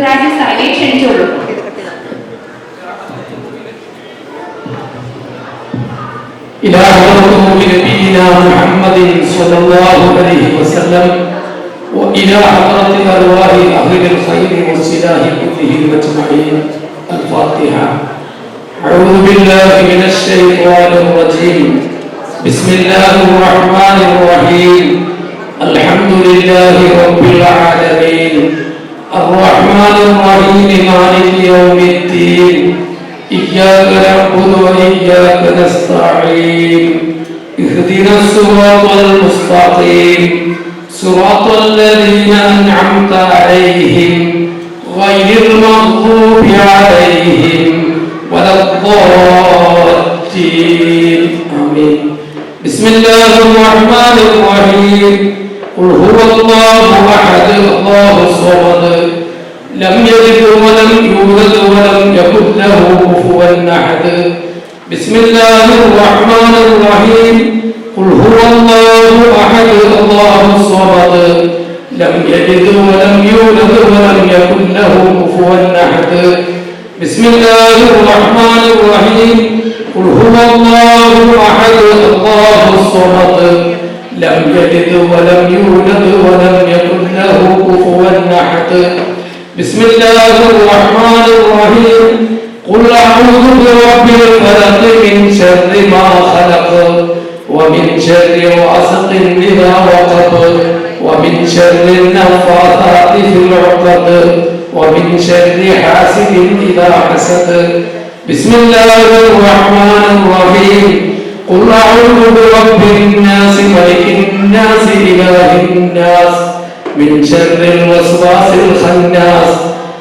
സുരാജ് സാറിനെ ക്ഷണിച്ചോളൂ. إلى حضرة نبينا محمد صلى الله عليه وسلم وإلى حضرة أرواح أهل الخير والصلاح كلهم أجمعين. الفاتحة. أعوذ بالله من الشيطان الرجيم. بسم الله الرحمن الرحيم. الحمد لله رب العالمين الرحمن الرحيم مالك يوم الدين إياك نعبد وإياك نستعين اهدنا الصراط المستقيم صراط الذين أنعمت عليهم غير المغضوب عليهم ولا الضالين آمين. بسم الله الرحمن الرحيم. قل هو الله أحد الله الصمد لم يلد ولم يولد ولم يكن له كفوا أحد. بسم الله الرحمن الرحيم. قل هو الله أحد الله الصمد لم يلد ولم يولد ولم يكن له كفوا أحد. بسم الله الرحمن الرحيم. قل هو الله أحد الله الصمد لم يلد ولم يولد ولم يكن له كفوا أحد. بسم الله الرحمن الرحيم. قل أعوذ برب الفلق من شر ما خلق ومن شر غاسق إذا وقب ومن شر النفاثات في العقد ومن شر حاسد إذا حسد. بسم الله الرحمن الرحيم. قل أعوذ برب الناس ملك الناس إله الناس من شر الوسواس الخناس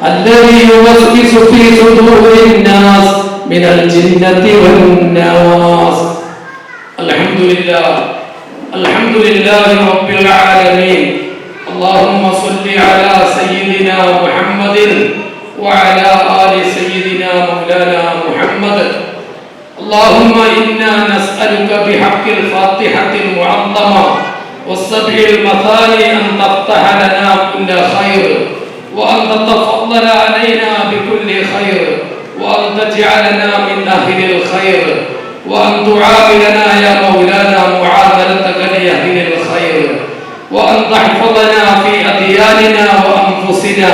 الذي يوسوس في صدور الناس من الجنة والناس. الحمد لله الحمد لله رب العالمين. اللهم صل على سيدنا محمد وعلى آل سيدنا مولانا محمد. اللهم إنا نسألك بحق الفاتحة المعظمة والسبع المثاني أن تفتح لنا كل خير وأن تتفضل علينا بكل خير وأن تجعلنا من أهل الخير وأن تعاملنا يا مولانا معاملتك لأهل الخير وأن تحفظنا في أدياننا وأنفسنا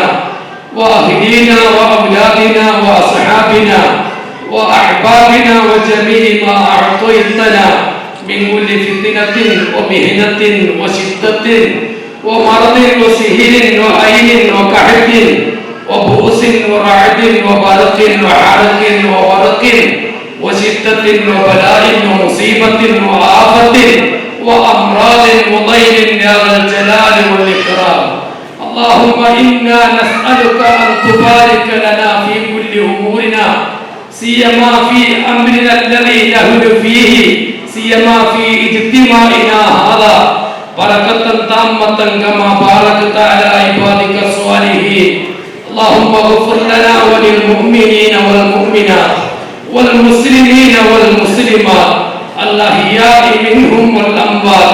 وأهلينا وأولادنا وأصحابنا وأحبابنا وجميع ما أعطيتنا من كل فتنة ومهنة وشدة ومرض وسهر وعين وكحد وبؤس ورعد وبرق وحرق وورق وشدة وبلاء ومصيبة وآفة وأمراض وضير يا ذا الجلال والإكرام. اللهم إنا نسألك أن تبارك لنا في كل أمورنا سيما في أمرنا الذي نهل فيه سيما في اجتماعنا هذا بركة تامة كما باركت على عبادك الصالحين. اللهم اغفر لنا وللمؤمنين والمؤمنات والمسلمين والمسلمات الأحياء منهم والأموات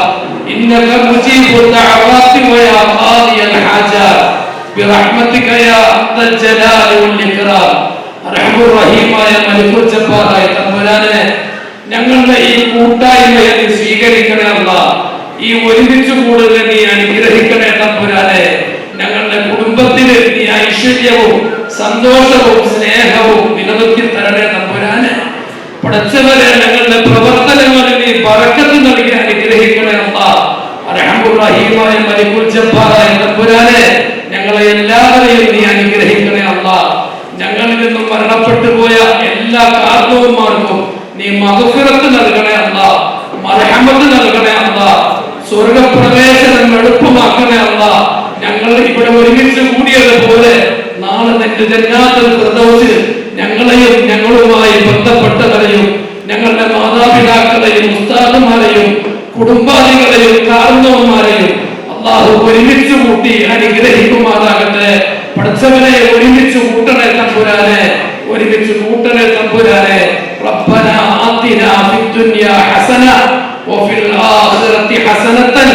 إنك مجيب الدعوات ويا قاضي الحاجات برحمتك يا ذا الجلال والإكرام. റഹ്മാൻ റഹീമായ മലിക്കുൽ ജബ്ബാറായ തമ്പുരാനെ, ഞങ്ങളുടെ ഈ കൂട്ടായ്മയെ നീ സ്വീകരിക്കണേ അല്ലാഹ്. ഈ ഒരുമിച്ച് കൂടുതൽ നീ അനുഗ്രഹിക്കണേ തമ്പുരാനെ. ഞങ്ങളുടെ കുടുംബത്തിന് നീ ഐശ്വര്യവും സന്തോഷവും സ്നേഹവും നിലനിർത്തി തരണേ തമ്പുരാനെ. പടച്ചവരെ, ഞങ്ങളുടെ പ്രവർത്തനങ്ങളിൽ നീ ബറക്കത്ത് നൽകി അനുഗ്രഹിക്കണേ അല്ലാഹ്. റഹ്മാൻ റഹീമായ മലിക്കുൽ ജബ്ബാറായ തമ്പുരാനെ, ഞങ്ങളെ എല്ലാവരെയും നീ അനുഗ്രഹിക്കണേ അല്ലാഹ്. ഞങ്ങളിൽ നിന്നും മരണപ്പെട്ടു പോയ എല്ലാ കാരണവന്മാർക്കും നീ മഗ്ഫിറത്ത് നൽകണേ അല്ലാഹ്, മർഹമത്ത് നൽകണേ അല്ലാഹ്, സ്വർഗ്ഗപ്രവേശനം എളുപ്പമാക്കണേ അല്ലാഹ്. ഞങ്ങൾ ഇവിടെ ഒരുമിച്ച് കൂടിയതുപോലെ നാളെ നിന്റെ ജന്നാത്തുൽ ഫിർദൗസിൽ ഞങ്ങളെയും ഞങ്ങളുമായി ബന്ധപ്പെട്ടവരെയും ഞങ്ങളുടെ മാതാപിതാക്കളെയും ഉസ്താദുമാരെയും കുടുംബാദികളെയും കാരണവന്മാരെയും അല്ലാഹു ഒരുമിച്ച് കൂട്ടി അനുഗ്രഹിക്കുമാറാകട്ടെ. പടച്ചവനെ, ഒരുമിച്ച് കൂട്ടണേ തമ്പുരാനെ, ഒരുമിച്ച് കൂട്ടണേ തമ്പുരാനെ. റബ്ബന ആതിനാ ഫിദ്ദുനിയ ഹസന വഫിൽ ആഖിറതി ഹസനതൻ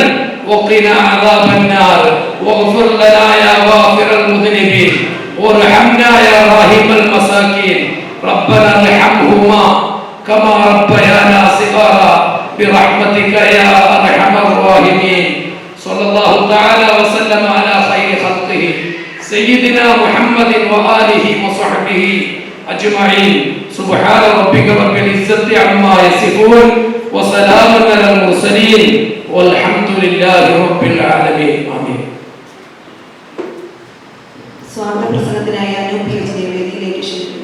വഖിനാ അദാബന്നാർ വഗ്ഫിർ ലനാ യാ ഗാഫിറൽ മുദ്നിബീൻ وارحمنا يا راحم المساكين ربنا ارحمهما كما ربيانا صغارا برحمتك يا ارحم الراحمين صلى الله تعالى وسلم على خير خلقه سيدنا محمد وآله وصحبه أجمعين سبحان ربك رب العزة عما يصفون وسلام على المرسلين والحمد لله رب العالمين آمين. സ്വാഗത പ്രസംഗത്തിനായി അനുഭവിച്ചതിനെ വേദിയിലേക്ക് ക്ഷണിക്കുന്നു.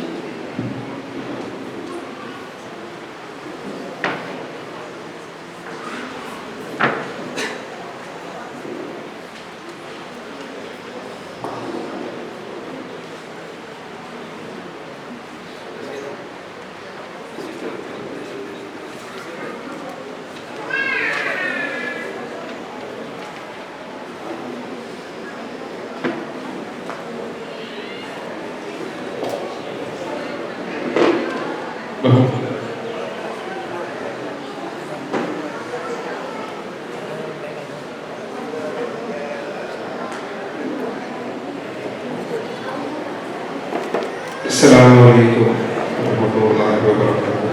അസ്സലാമു വറഹ്മത്തുള്ളാഹി വബറകാതുഹു.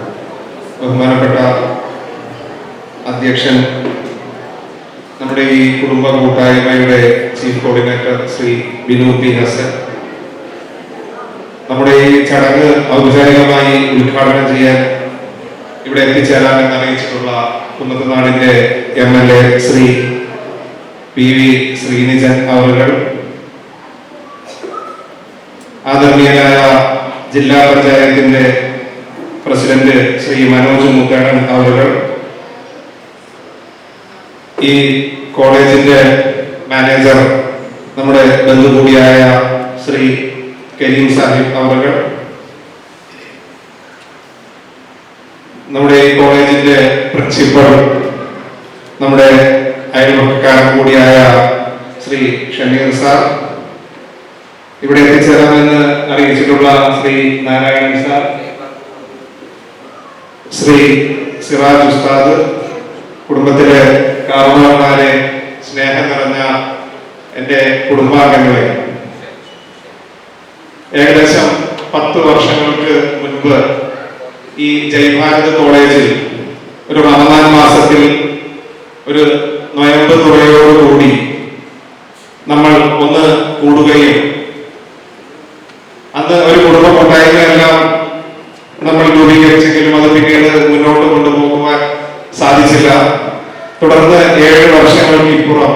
ബഹുമാനപ്പെട്ട അധ്യക്ഷൻ, നമ്മുടെ ഈ കുടുംബ കൂട്ടായ്മയുടെ chief coordinator Shri Binu P Hasan, നമ്മുടെ ഈ ചടങ്ങ് ഔപചാരികമായി ഉദ്ഘാടനം ചെയ്യാൻ ഇവിടെ എത്തിച്ചേരാനെന്ന് അറിയിച്ചിട്ടുള്ള കുന്നത്തുനാടിന്റെ MLA ശ്രീ PV ശ്രീനിജൻ അവറുകൾ, ആദരണീയനായ ജില്ലാ പഞ്ചായത്തിന്റെ പ്രസിഡന്റ് ശ്രീ മനോജ് മുത്തേടൻ അവറുകൾ, ഈ കോളേജിന്റെ മാനേജർ നമ്മുടെ ബന്ധു കൂടിയായ ശ്രീ കരീം സാഹിബ് അവറുകൾ, നമ്മുടെ ഈ കോളേജിന്റെ പ്രിൻസിപ്പൽ നമ്മുടെ അയൽപക്കക്കാരൻ കൂടിയായ ശ്രീ ഷമീർ സാർ, ഇവിടെ എത്തിച്ചേരാമെന്ന് അറിയിച്ചിട്ടുള്ള ശ്രീ നാരായണൻ സാർ, ശ്രീ സിറാജ് ഉസ്താദ്, കുടുംബത്തിലെ കാരണവന്മാരെ, സ്നേഹം നിറഞ്ഞ എൻ്റെ കുടുംബാംഗങ്ങളെ, ഏകദേശം 10 വർഷങ്ങൾക്ക് മുൻപ് ഈ ജയ്ഭാരത് കോളേജിൽ ഒരു റമദാൻ മാസത്തിൽ ഒരു നൊയമ്പ് തുറയോടുകൂടി നമ്മൾ ഒന്ന് കൂടുകയും അന്ന് ഒരു കുടുംബ കൂട്ടായ്മയെല്ലാം നമ്മൾ രൂപീകരിച്ചെങ്കിലും അത് പിന്നീട് മുന്നോട്ട് കൊണ്ടുപോകുവാൻ സാധിച്ചില്ല. തുടർന്ന് 7 വർഷങ്ങൾക്ക് ഇപ്പുറം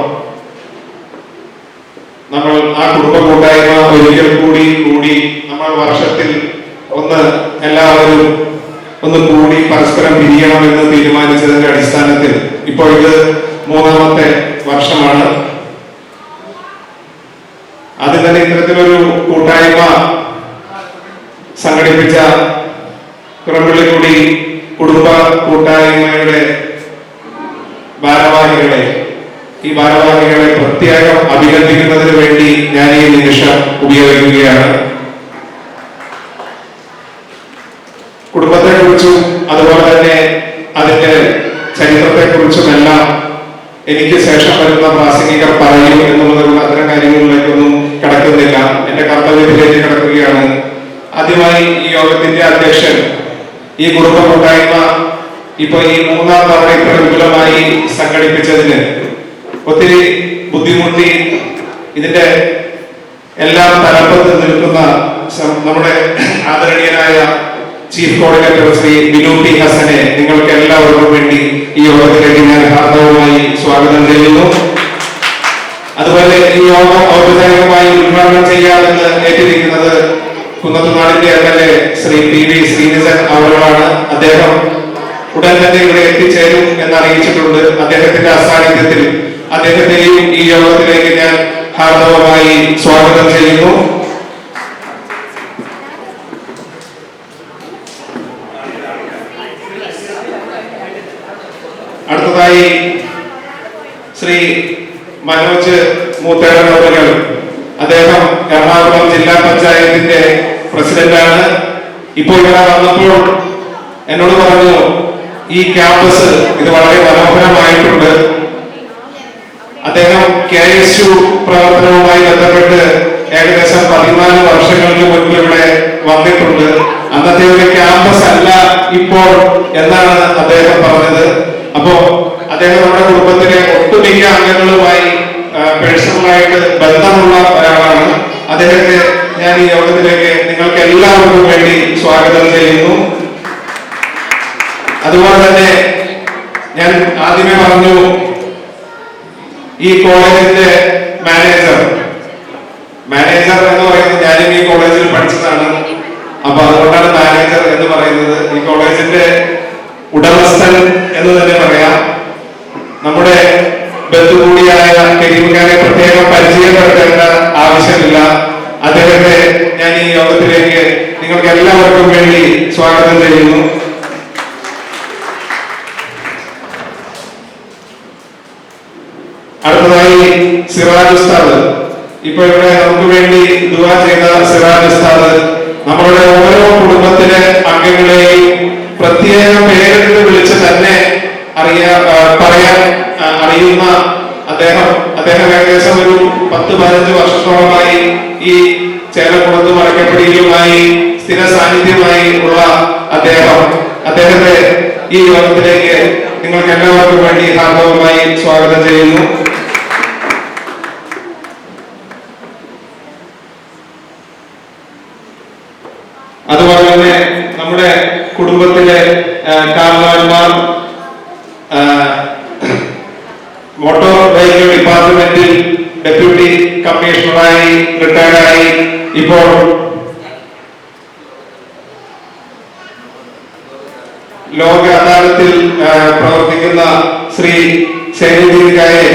നമ്മൾ ആ കുടുംബ കൂട്ടായ്മ ഒരിക്കൽ കൂടി നമ്മൾ വർഷത്തിൽ എല്ലാവരും ഒന്ന് കൂടി പരസ്പരം പിരിയണമെന്ന് തീരുമാനിച്ചതിന്റെ അടിസ്ഥാനത്തിൽ ഇപ്പോൾ ഇത് 3ാമത്തെ വർഷമാണ്. ആദ്യം തന്നെ ഇത്തരത്തിലൊരു കൂട്ടായ്മ സംഘടിപ്പിച്ച കുറമ്പള്ളിക്കുടി കുടുംബ കൂട്ടായ്മയുടെ ഭാരവാഹികളെ പ്രത്യേകം അഭിനന്ദിക്കുന്നതിന് വേണ്ടി ഞാൻ ഈ നിമിഷം ഉപയോഗിക്കുകയാണ്. കുടുംബത്തെ കുറിച്ചും അതുപോലെ തന്നെ അതിന്റെ ചരിത്രത്തെ കുറിച്ചുമെല്ലാം എനിക്ക് ശേഷം വരുന്ന പ്രാസംഗികർ പറയും എന്നുള്ളതുകൊണ്ട് അത്തരം കാര്യങ്ങളിലേക്കൊന്നും കടക്കുന്നില്ല. എന്റെ കർത്തവ്യത്തിലേക്ക് കടക്കുകയാണ്. ആദ്യമായി ഈ യോഗത്തിന്റെ അധ്യക്ഷൻ ഈ കുടുംബ കൂട്ടായ്മ ഇപ്പൊ ഈ 3ാം തവണ ഇത്ര വിപുലമായി സംഘടിപ്പിച്ചതിന് ഒത്തിരി ബുദ്ധിമുട്ടി ഇതിന്റെ എല്ലാം തലപ്പത്ത് നിൽക്കുന്ന നമ്മുടെ ആദരണീയനായ chief coordinator Shri Binu P ഹസനെ നിങ്ങൾക്ക് എല്ലാവർക്കും വേണ്ടി ഈ യോഗത്തിലേക്ക് ഞാൻ ഹാർദവമായി സ്വാഗതം ചെയ്യുന്നു. അതുപോലെ ഈ യോഗം ഔപചാരികമായി ഉദ്ഘാടനം ചെയ്യാമെന്ന് ഏറ്റിരിക്കുന്നത് കുന്നത്തുനാടിന്റെ MLA ശ്രീ PV ശ്രീനിജൻ അവരുകളാണ്. അദ്ദേഹം ഉടൻ തന്നെ ഇവിടെ എത്തിച്ചേരും എന്ന് അറിയിച്ചിട്ടുണ്ട്. അദ്ദേഹത്തിന്റെ അസാന്നിധ്യത്തിൽ അദ്ദേഹത്തെയും ഈ യോഗത്തിലേക്ക് ഞാൻ ഹാർദവമായി സ്വാഗതം ചെയ്യുന്നു. അടുത്തതായി ശ്രീ മനോജ് മൂത്തേടൻ അവர்கள், അദ്ദേഹം എറണാകുളം ജില്ലാ പഞ്ചായത്തിന്റെ പ്രസിഡന്റാണ്. ഇപ്പോൾ ഇവിടെ വന്നപ്പോൾ എന്നോട് പറഞ്ഞു, ഈ ക്യാമ്പസ് ഇത് വളരെ മനോഹരമായിട്ടുണ്ട്. അദ്ദേഹം KSU പ്രവർത്തനവുമായി ബന്ധപ്പെട്ട് ഏകദേശം 14 വർഷങ്ങൾക്ക് മുൻപ് ഇവിടെ വന്നിട്ടുണ്ട്. അന്നത്തെ ഒരു ക്യാമ്പസ് അല്ല ഇപ്പോൾ എന്നാണ് അദ്ദേഹം പറഞ്ഞത്. അപ്പോ അദ്ദേഹം നമ്മുടെ കുടുംബത്തിലെ ഒട്ടുമിക്ക അംഗങ്ങളുമായി പേഴ്സണലായിട്ട് ബന്ധമുള്ള ഒരാളാണ്. അദ്ദേഹത്തെ ഞാൻ ഈ യോഗത്തിലേക്ക് നിങ്ങൾക്ക് എല്ലാവർക്കും വേണ്ടി സ്വാഗതം ചെയ്യുന്നു. അതുപോലെ തന്നെ ഞാൻ ആദ്യമേ പറഞ്ഞു, ഈ കോളേജിന്റെ മാനേജർ എന്ന് പറയുന്നത് ഞാനും ഈ കോളേജിൽ പഠിച്ചതാണ്. അപ്പൊ അതുകൊണ്ടാണ് മാനേജർ എന്ന് പറയുന്നത്. ഈ കോളേജിന്റെ ഉടമസ്ഥൻ എന്ന് തന്നെ പറയാം. നമ്മുടെ ബന്ധു കൂടിയായ കരീംഖാനെ പ്രത്യേകം പരിചയപ്പെടുത്തേണ്ട ആവശ്യമില്ല. അദ്ദേഹത്തെ ഞാൻ ഈ യോഗത്തിലേക്ക് നിങ്ങൾക്ക് എല്ലാവർക്കും വേണ്ടി സ്വാഗതം ചെയ്യുന്നു. അടുത്തതായി സിറാജ് ഉസ്താദ്. ഇപ്പൊ ഇവിടെ നമുക്ക് വേണ്ടി ദുആ ചെയ്ത സിറാജ് ഉസ്താദ് നമ്മളുടെ ഓരോ കുടുംബത്തിലെ അംഗങ്ങളെയും പ്രത്യേകം പേരെടുത്ത് വിളിച്ച് തന്നെ പറയാൻ അറിയുന്ന അദ്ദേഹം ഏകദേശം ഒരു 10-15 വർഷത്തോളമായി ഈ ചേലക്കുളത്ത് മടക്കപ്പടിയിലുമായി സ്ഥിര സാന്നിധ്യമായി ഉള്ള അദ്ദേഹത്തെ ഈ യോഗത്തിലേക്ക് നിങ്ങൾക്ക് എല്ലാവർക്കും വേണ്ടി ഹാർദവമായി സ്വാഗതം ചെയ്യുന്നു. അതുപോലെ തന്നെ നമ്മുടെ കുടുംബത്തിലെ കാരണവന്മാർ മോട്ടോർ വെഹിക്കിൾ ഡിപ്പാർട്ട്മെന്റിൽ ഡെപ്യൂട്ടി കമ്മീഷണറായി റിട്ടയർഡായി ഇപ്പോൾ ലോക അദാലത്തിൽ പ്രവർത്തിക്കുന്ന ശ്രീ സൈനുദ്ദീൻകായെ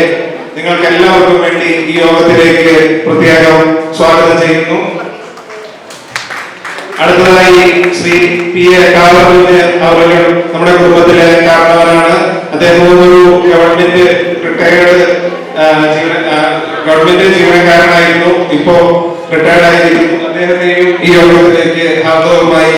നിങ്ങൾക്ക് എല്ലാവർക്കും വേണ്ടി ഈ യോഗത്തിലേക്ക് പ്രത്യേകം സ്വാഗതം ചെയ്യുന്നു. അടുത്തതായി ശ്രീ പി എ കാളറിന് അവർ നമ്മുടെ കുടുംബത്തിലെ കാരണവരാണ്. അദ്ദേഹം ഒരു ഗവൺമെന്റ് റിട്ടയർഡ് ഗവൺമെന്റ് ജീവനക്കാരനായിരുന്നു. ഇപ്പോ റിട്ടയർഡ് ആയിരിക്കുന്നു. അദ്ദേഹത്തെയും ഈ യോഗത്തിലേക്ക് ഹാർദവമായി